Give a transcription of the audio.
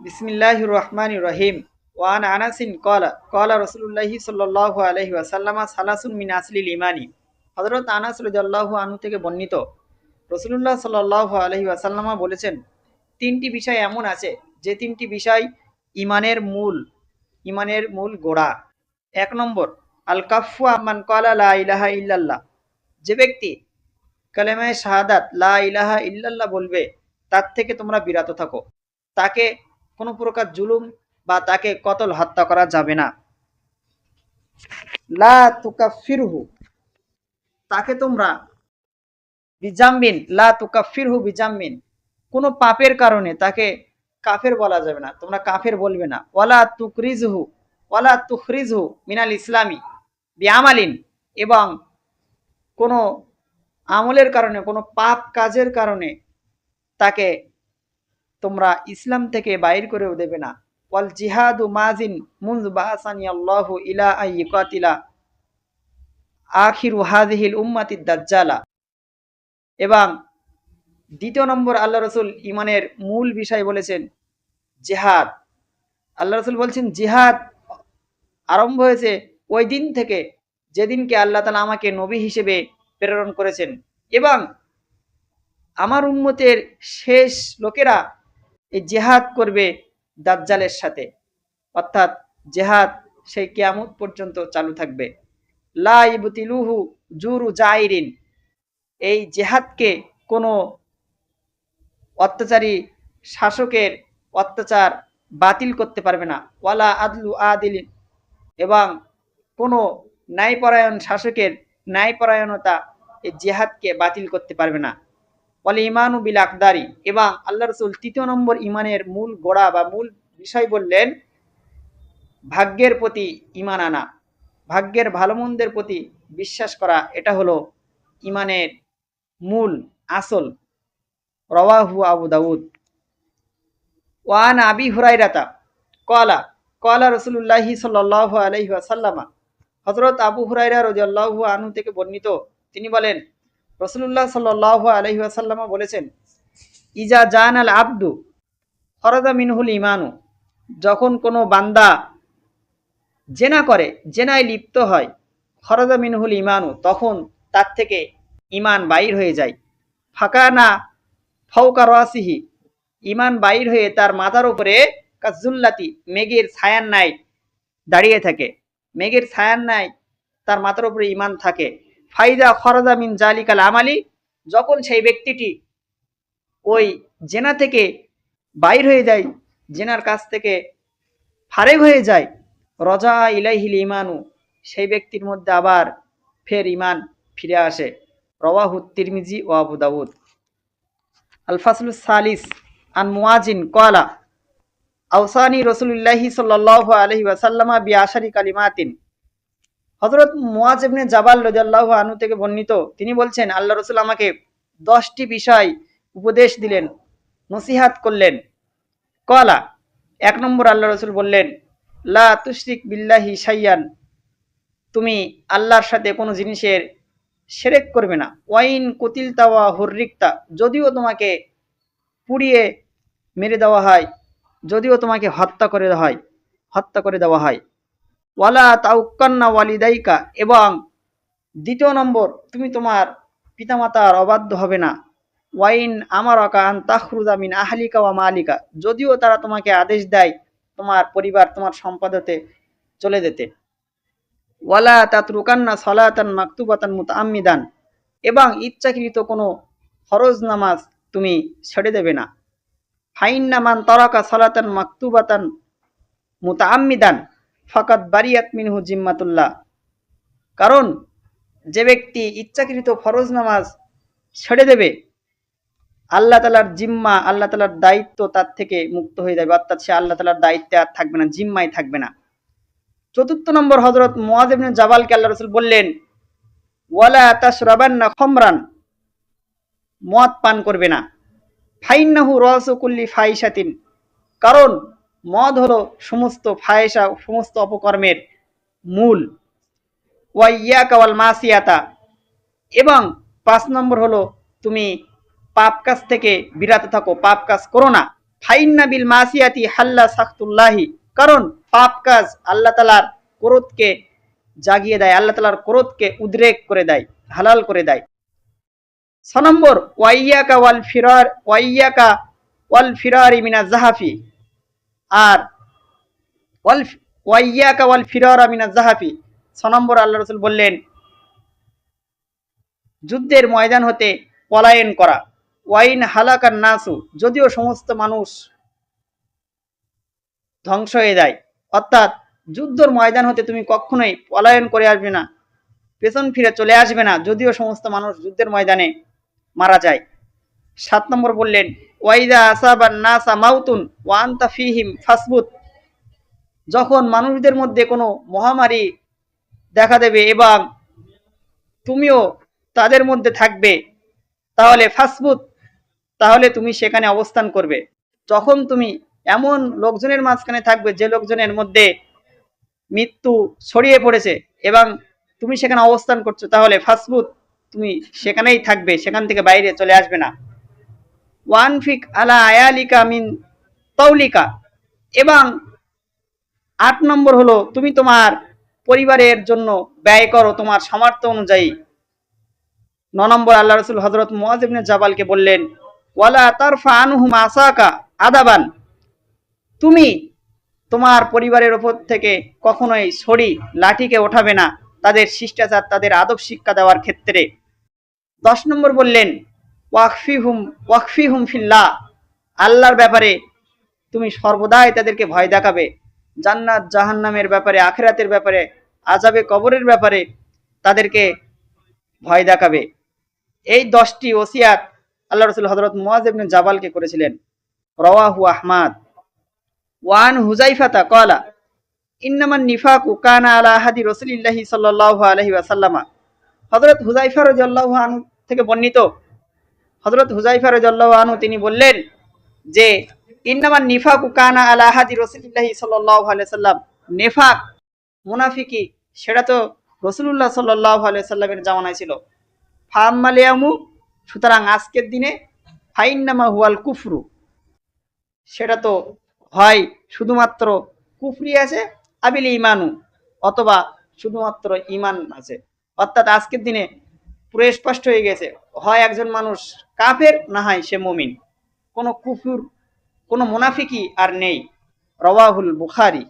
বিসমিল্লাহির রহমানির রহিম। ওয়ান আনাসিন ক্বালা ক্বালা রাসূলুল্লাহি সাল্লাল্লাহু আলাইহি ওয়াসাল্লাম সালাসুন মিন আসলিল ঈমানি। হযরত আনাস রাদিয়াল্লাহু আনহু থেকে বর্ণিত, রাসূলুল্লাহ সাল্লাল্লাহু আলাইহি ওয়াসাল্লাম বলেছেন, তিনটি বিষয় এমন আছে যে তিনটি বিষয় ঈমানের মূল, ঈমানের মূল গোড়া। এক নম্বর, আল কাফফু আম্মান ক্বালা লা ইলাহা ইল্লাল্লাহ। যে ব্যক্তি কালেমায়ে শাহাদাত লা ইলাহা ইল্লাল্লাহ বলবে, তার থেকে তোমরা বিরত থাকো। তাকে কোনো প্রকার জুলুম বা তাকে কতল হত্যা করা যাবে না। লা তুকাফিরহু, তাকে তোমরা বিজাম্বিন, লা তুকাফিরহু বিজাম্বিন, কোনো পাপের কারণে তাকে কাফের বলা যাবে না, তোমরা কাফের বলবে না। ওয়ালা তুখরিজহু মিনাল ইসলামি বিআমালিন, এবং কোনো আমলের কারণে, কোনো পাপ কাজের কারণে তাকে তোমরা ইসলাম থেকে বাইর করেও দেবে না। ওয়াল জিহাদু মাজিন মুনযু বাআসানি আল্লাহু ইলা আইয়ুকাতিলা আখিরু হাযিহিল উম্মাতিদ দাজ্জালা। এবং দ্বিতীয় নম্বর, আল্লাহ রসুল ইমানের মূল বিষয় বলেছেন জিহাদ। আল্লাহ রসুল বলছেন জিহাদ আরম্ভ হয়েছে ওই দিন থেকে যেদিনকে আল্লাহ তাআলা আমাকে নবী হিসেবে প্রেরণ করেছেন, এবং আমার উম্মতের শেষ লোকেরা এই জেহাদ করবে দাজ্জালের সাথে, অর্থাৎ জেহাদ সেই কিয়ামত পর্যন্ত চালু থাকবে। লা ইবতিলুহু জুরু জাইরিন, এই জেহাদকে কোনো অত্যাচারী শাসকের অত্যাচার বাতিল করতে পারবে না। ওয়ালা আদলু আদিলিন, এবং কোনো ন্যায়পরায়ণ শাসকের ন্যায়পরায়ণতা এই জেহাদকে বাতিল করতে পারবে না। ওয়াল ইমানু বিল আকদারি, এবং আল্লাহ রসুল তৃতীয় নম্বর ইমানের মূল গোড়া বা মূল বিষয় বললেন ভাগ্যের প্রতি ইমান আনা, ভাগ্যের ভালো মন্দের প্রতি বিশ্বাস করা। এটা হলো ইমানের মূল আসল। রাওয়াহু আবু দাউদ। ওয়ান আবি হুরাইরাতা ক্বালা ক্বালা রাসূলুল্লাহি সাল্লাল্লাহু আলাইহি ওয়াসাল্লাম। হযরত আবু হুরায়রা রাদিয়াল্লাহু আনহু থেকে বর্ণিত, তিনি বলেন, রাসূলুল্লাহ সাল্লাল্লাহু আলাইহি ওয়াসাল্লাম বলেছেন, ইজা জানাল আবদু খরাজা মিনহুল ঈমানু, যখন কোনো বান্দা জেনা করে, জেনায় লিপ্ত হয়, খরাজা মিনহুল ঈমানু, তখন তার থেকে ঈমান বাইর হয়ে যায়। ফাকানা ফাওকা রাসিহি, ঈমান বাইর হয়ে তার মাথার উপরে কাজুল্লাতি, মেঘের ছায়ার ন্যায় দাঁড়িয়ে থাকে, মেঘের ছায়ার ন্যায় তার মাথার উপরে ঈমান থাকে। ফাইদা খরাজা মিন জালিকাল আমালি, যখন সেই ব্যক্তিটি ওই জেনা থেকে বাইর হয়ে যায়, জেনার কাছ থেকে ফারেগ হয়ে যায়, রজা ইলাইহিল ঈমানু, সেই ব্যক্তির মধ্যে আবার ফের ঈমান ফিরে আসে। রাওয়াহু তিরমিজি ও আবু দাউদ। আল ফাসলুস সালিস আন মুয়াজিন ক্বালা আওসানি রাসূলুল্লাহি সাল্লাল্লাহু আলাইহি ওয়াসাল্লাম বিআশারি কালিমাতিন। হযরত মুয়াজ ইবনে জাবাল রাদিয়াল্লাহু আনহু থেকে বর্ণিত, তিনি বলছেন, আল্লাহ রাসূল আমাকে 10টি বিষয় উপদেশ দিলেন, নসিহাত করলেন। ক্বালা, 1 নম্বর, আল্লাহ রাসূল বললেন, লা তুশরিক বিল্লাহি শাইয়ান, তুমি আল্লাহর সাথে কোনো জিনিসের শিরক করবে না। ওয়াইন কুতিলতা ওয়া হুররিকতা, যদিও তোমাকে পুড়িয়ে মেরে দেওয়া হয়, যদিও তোমাকে হত্যা করে দেওয়া হয়। ওয়ালা তাউক্কান্না ওয়ালিদাইকা, এবং দ্বিতীয় নম্বর, তুমি তোমার পিতামাতার অবাধ্য হবে না। ওয়াইন আমারাকা আন তাখরুজা মিন আহলিকা ওয়া মালিকা, যদিও তারা তোমাকে আদেশ দেয় তোমার পরিবার, তোমার সম্পদ হতে চলে যেতে। ওয়ালা তাতরুকান্না সালাতান মাকতুবাতান মুতাআম্মিদান, এবং ইচ্ছাকৃত কোনো ফরজ নামাজ তুমি ছেড়ে দেবে না। ফাইন্না মান তারাকা সালাতান মাকতুবাতান মুতাআম্মিদান ফাকাদ বারিয়াত মিনহু জিম্মাতুল্লাহ, কারণ যে ব্যক্তি ইচ্ছাকৃত ফরজ নামাজ ছেড়ে দেবে, আল্লাহ তাআলার জিম্মা, আল্লাহ তাআলার দায়িত্ব তার থেকে মুক্ত হয়ে যাবে, অর্থাৎ সে আল্লাহ তাআলার দায়িত্বে আর থাকবে না, জিম্মায় থাকবে না। চতুর্থ নম্বর, হযরত মুয়াজ ইবনে জাবালকে আল্লাহ রাসূল বললেন, ওয়ালা তাশরাবান্না খামরান, মদ পান করবে না। ফাইন্নাহু রাসু কুল্লি ফাহিশাতিন, কারণ মদ হলো সমস্ত ফাহিশা, সমস্ত অপকর্মের মূল। ওয়া ইয়াকা ওয়াল মাসিয়াতা, এবং 5 নম্বর হলো তুমি পাপ কাজ থেকে বিরত থাকো, পাপ কাজ করো না। ফাইন্না বিল মাসিয়াতি হাল্লা সাখতুল্লাহি, কারণ পাপ কাজ আল্লাহ তাআলার ক্রোধকে জাগিয়ে দেয়, আল্লাহ তাআলার ক্রোধকে উদ্রেক করে দেয়, হালাল করে দেয়। 6 নম্বর ওয়াইয়াকা ওয়াল মিনাজ জাহাফি, আর ওয়াইয়াকা ওয়াল ফিরারা মিনাজ জাহাফি। 6 নম্বর আল্লাহ রাসূল বললেন যুদ্ধের ময়দান হতে পলায়ন করা। ওয়াইন হালাকান নাসু, যদিও সমস্ত মানুষ ধ্বংস হয়ে যায়, অর্থাৎ যুদ্ধের ময়দান হতে তুমি কখনোই পলায়ন করে আসবে না, পেছন ফিরে চলে আসবে না, যদিও সমস্ত মানুষ যুদ্ধের ময়দানে মারা যায়। 7 নম্বর বললেন ওয়াইদা আসাবান নাসা মাউতুন ওয়া আনতা ফীহিম ফাসবুত, যখন মানুষদের মধ্যে কোনো মহামারী দেখা দেবে এবং তুমিও তাদের মধ্যে থাকবে, তাহলে ফাসবুত, তাহলে তুমি সেখানে অবস্থান করবে। যখন তুমি এমন লোকজনের মাঝখানে থাকবে যে লোকজনের মধ্যে মৃত্যু ছড়িয়ে পড়েছে এবং তুমি সেখানে অবস্থান করছো, তাহলে ফাসবুত, তুমি সেখানেই থাকবে, সেখান থেকে বাইরে চলে আসবে না। ওয়ানফিক আলা আয়ালিকা মিন তাউলিকা, এবং 8 নম্বর হলো তুমি তোমার পরিবারের জন্য ব্যয় করো তোমার সামর্থ্য অনুযায়ী। 9 নম্বর আল্লাহ রাসূল হযরত মুআয ইবনে জাবালকে বললেন ওয়ালা তারফা আনহুম আসাকা আদাবান, তুমি তোমার পরিবারের উপর থেকে কখনোই ছড়ি লাঠিকে ওঠাবে না তাদের শিষ্টাচার, তাদের আদব শিক্ষা দেওয়ার ক্ষেত্রে। 10 নম্বর বললেন ওয়াকফিহুম ফিল্লাহ, আল্লাহর ব্যাপারে তুমি সর্বদাই তাদেরকে ভয় দেখাবে, জান্নাত জাহান্নামের ব্যাপারে, আখিরাতের ব্যাপারে, আযাবে কবরের ব্যাপারে তাদেরকে ভয় দেখাবে। এই 10টি ওসিয়াত আল্লাহ রাসূল হযরত মুআয ইবনে জাবালকে করেছিলেন। রাওয়াহু আহমদ। ওয়ান হুযাইফাতা ক্বালা ইন্নামান নিফাকু কানা আলা আহাদি রাসূলিল্লাহি সাল্লাল্লাহু আলাইহি ওয়াসাল্লাম, হযরত হুযাইফা রাদিয়াল্লাহু আনহু থেকে বর্ণিত, হযরত হুযাইফা রাদিয়াল্লাহু আনহু তিনি বললেন যে ইন্নামান নিফাকু কানা আলা আহাদি রাসূলিল্লাহি সাল্লাল্লাহু আলাইহি ওয়াসাল্লাম, নেফাক, মুনাফিকি, সেটা তো রাসূলুল্লাহ সাল্লাল্লাহু আলাইহি ওয়াসাল্লামের জামানায় ছিল। ফাআম্মাল ইয়ামু, সুতরাং আজকের দিনে, ফাইন্নামা হুয়াল কুফরু, সেটা তো হয় শুধুমাত্র কুফরি আছে, আবিল ইমানু, অথবা শুধুমাত্র ইমান আছে। অর্থাৎ আজকের দিনে পুরো স্পষ্ট হয়ে গেছে, হয় একজন মানুষ কাফের, না হয় সে মুমিন, কোনো কুফর, কোনো মুনাফিকি আর নেই। রাওয়াহুল বুখারী।